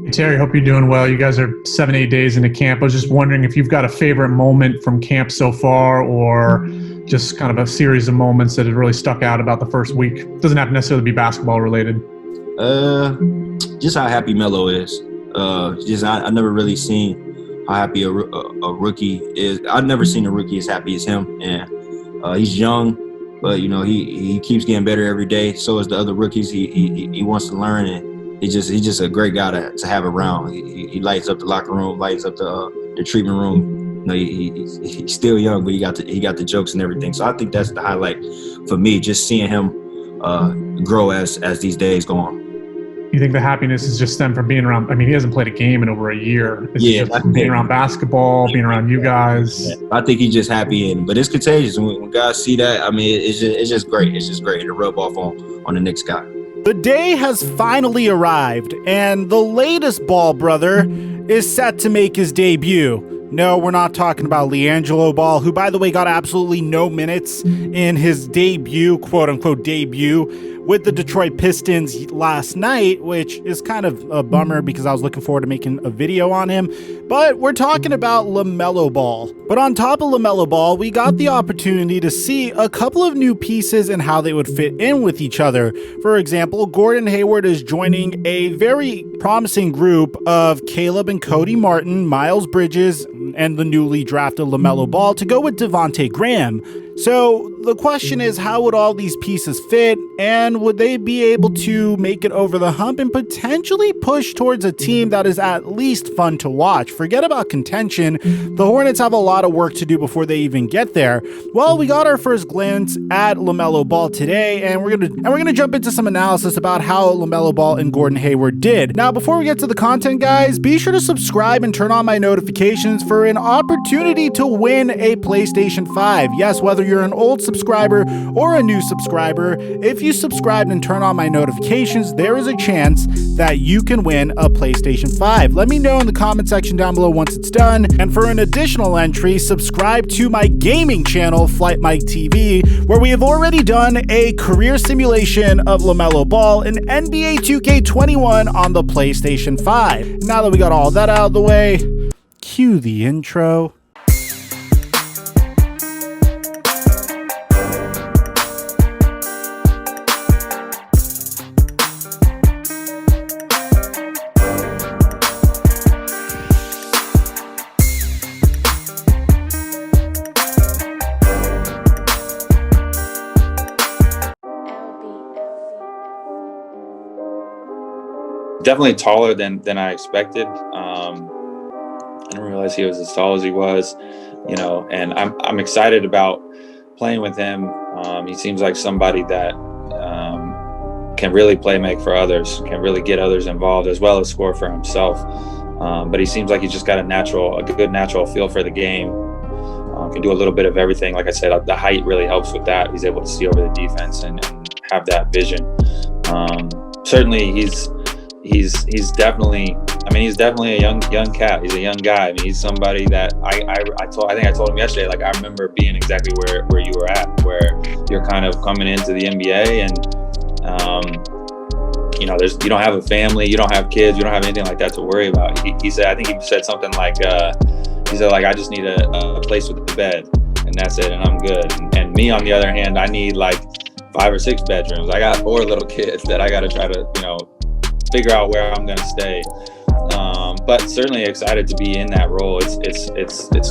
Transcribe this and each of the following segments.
Terry, hope you're doing well. You guys are 7-8 days into camp. I was just wondering if you've got a favorite moment from camp so far, or just kind of a series of moments that have really stuck out about the first week. It doesn't have to necessarily be basketball related. Just how happy Melo is. I never really seen how happy a rookie is. I've never seen a rookie as happy as him. And he's young, but he keeps getting better every day. So is the other rookies. He wants to learn, and he's just a great guy to have around. He lights up the locker room, lights up the treatment room. He's still young, but he got the jokes and everything. So I think that's the highlight for me, just seeing him grow as these days go on. You think the happiness is just stemmed from being around? I mean, he hasn't played a game in over a year. Being around basketball, being around you guys. Yeah, I think he's just happy, but it's contagious. When guys see that, I mean, it's just great. It's just great to rub off on the next guy. The day has finally arrived, and the latest Ball brother is set to make his debut. No, we're not talking about LiAngelo Ball, who, by the way, got absolutely no minutes in his debut, quote-unquote debut, with the Detroit Pistons last night, which is kind of a bummer because I was looking forward to making a video on him. But we're talking about LaMelo Ball. But on top of LaMelo Ball, we got the opportunity to see a couple of new pieces and how they would fit in with each other. For example, Gordon Hayward is joining a very promising group of Caleb and Cody Martin, Miles Bridges, and the newly drafted LaMelo Ball to go with Devontae Graham. So the question is, how would all these pieces fit, and would they be able to make it over the hump and potentially push towards a team that is at least fun to watch? Forget about contention. The Hornets have a lot of work to do before they even get there. Well, we got our first glance at LaMelo Ball today, and we're gonna jump into some analysis about how LaMelo Ball and Gordon Hayward did. Now, before we get to the content, guys, be sure to subscribe and turn on my notifications for an opportunity to win a PlayStation 5. Yes, whether you're an old subscriber or a new subscriber, if you subscribe and turn on my notifications, there is a chance that you can win a PlayStation 5. Let me know in the comment section down below once it's done. And for an additional entry, subscribe to my gaming channel, TheFlightMike TV, where we have already done a career simulation of LaMelo Ball in NBA 2K21 on the PlayStation 5. Now that we got all that out of the way, cue the intro. Definitely taller than I expected. I didn't realize he was as tall as he was, and I'm excited about playing with him. He seems like somebody that can really make for others, can really get others involved as well as score for himself. But he seems like he's just got a good natural feel for the game. Can do a little bit of everything. Like I said, the height really helps with that. He's able to see over the defense and have that vision. Certainly he's definitely a young cat. He's a young guy. I mean, he's somebody that I think I told him yesterday, like, I remember being exactly where you were at, where you're kind of coming into the NBA and you don't have a family, you don't have kids, you don't have anything like that to worry about. He said, I think he said something like, I just need a place with a bed and that's it, and I'm good. And me, on the other hand, I need like 5 or 6 bedrooms. I got 4 little kids that I got to try to, figure out where I'm going to stay. But certainly excited to be in that role. It's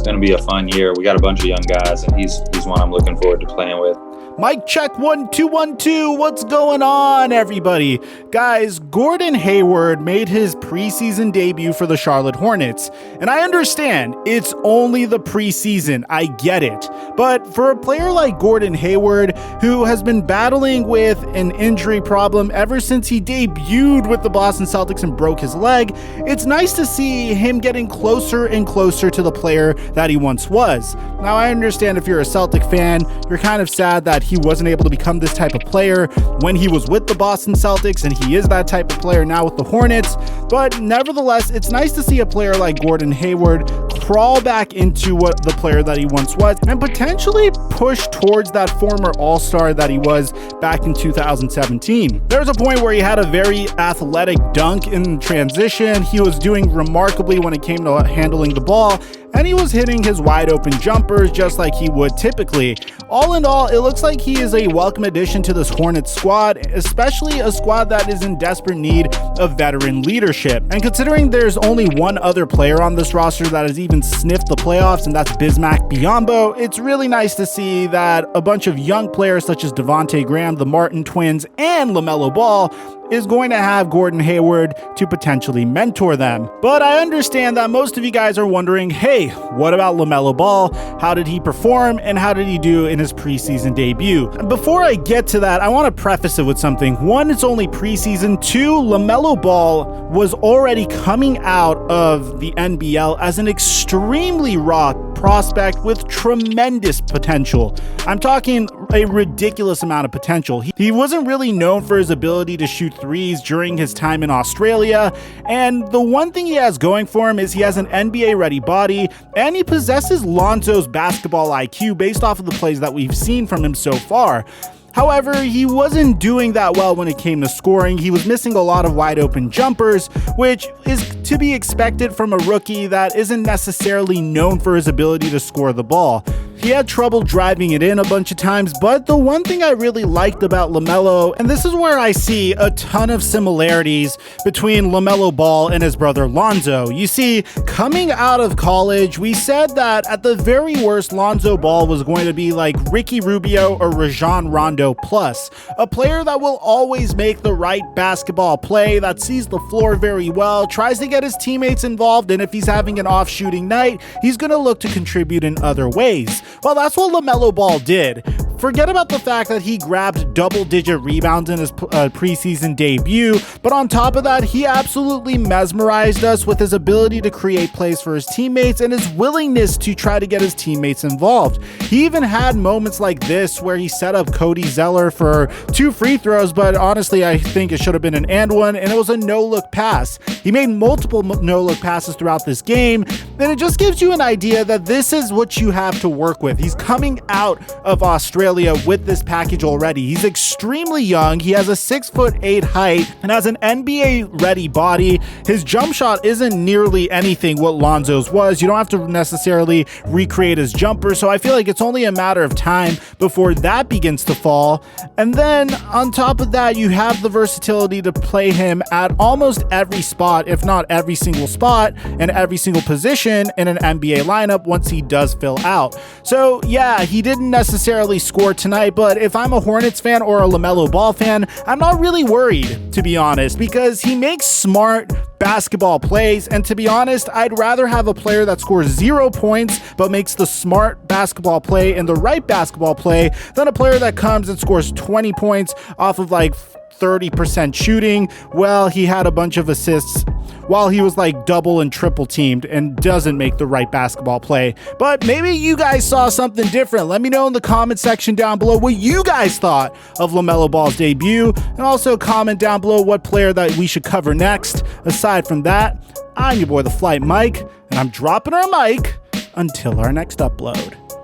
going to be a fun year. We got a bunch of young guys, and he's one I'm looking forward to playing with. Mic check 1 2 1 2. What's going on, everybody? Guys, Gordon Hayward made his preseason debut for the Charlotte Hornets. And I understand it's only the preseason. I get it. But for a player like Gordon Hayward, who has been battling with an injury problem ever since he debuted with the Boston Celtics and broke his leg, it's nice to see him getting closer and closer to the player that he once was. Now, I understand if you're a Celtic fan, you're kind of sad that he wasn't able to become this type of player when he was with the Boston Celtics, and he is that type of player now with the Hornets. But nevertheless, it's nice to see a player like Gordon Hayward crawl back into what the player that he once was and potentially push towards that former all-star that he was back in 2017. There was a point where he had a very athletic dunk in transition. He was doing remarkably when it came to handling the ball, and he was hitting his wide open jumpers just like he would typically. All in all, it looks like he is a welcome addition to this Hornets squad, especially a squad that is in desperate need of veteran leadership. And considering there's only one other player on this roster that has even sniffed the playoffs, and that's Bismack Biyombo, it's really nice to see that a bunch of young players such as Devontae Graham, the Martin twins, and LaMelo Ball is going to have Gordon Hayward to potentially mentor them. But I understand that most of you guys are wondering, hey, what about LaMelo Ball? How did he perform and how did he do in his preseason debut? And before I get to that, I want to preface it with something. One, it's only preseason. Two, LaMelo Ball was already coming out of the NBL as an extremely raw prospect with tremendous potential. I'm talking a ridiculous amount of potential. He wasn't really known for his ability to shoot threes during his time in Australia, and the one thing he has going for him is he has an NBA-ready body, and he possesses Lonzo's basketball IQ based off of the plays that we've seen from him so far. However, he wasn't doing that well when it came to scoring. He was missing a lot of wide open jumpers, which is to be expected from a rookie that isn't necessarily known for his ability to score the ball. He had trouble driving it in a bunch of times, but the one thing I really liked about LaMelo, and this is where I see a ton of similarities between LaMelo Ball and his brother Lonzo. You see, coming out of college, we said that at the very worst, Lonzo Ball was going to be like Ricky Rubio or Rajon Rondo plus, a player that will always make the right basketball play, that sees the floor very well, tries to get his teammates involved, and if he's having an off shooting night, he's going to look to contribute in other ways. Well, that's what LaMelo Ball did. Forget about the fact that he grabbed double-digit rebounds in his preseason debut, but on top of that, he absolutely mesmerized us with his ability to create plays for his teammates and his willingness to try to get his teammates involved. He even had moments like this where he set up Cody Zeller for 2 free throws, but honestly, I think it should have been an and one, and it was a no-look pass. He made multiple no-look passes throughout this game, and it just gives you an idea that this is what you have to work with. He's coming out of Australia with this package already. He's extremely young. He has a 6'8" height and has an NBA ready body. His jump shot isn't nearly anything what Lonzo's was. You don't have to necessarily recreate his jumper, so I feel like it's only a matter of time before that begins to fall. And then on top of that, you have the versatility to play him at almost every spot, if not every single spot and every single position in an NBA lineup once he does fill out. So yeah, he didn't necessarily score tonight, but if I'm a Hornets fan or a LaMelo Ball fan, I'm not really worried, to be honest, because he makes smart basketball plays, and to be honest, I'd rather have a player that scores 0 points but makes the smart basketball play and the right basketball play than a player that comes and scores 20 points off of like 30% shooting. Well, he had a bunch of assists while he was like double and triple teamed and doesn't make the right basketball play. But maybe you guys saw something different. Let me know in the comment section down below what you guys thought of LaMelo Ball's debut, and also comment down below what player that we should cover next. Aside from that, I'm your boy TheFlightMike, and I'm dropping our mic until our next upload.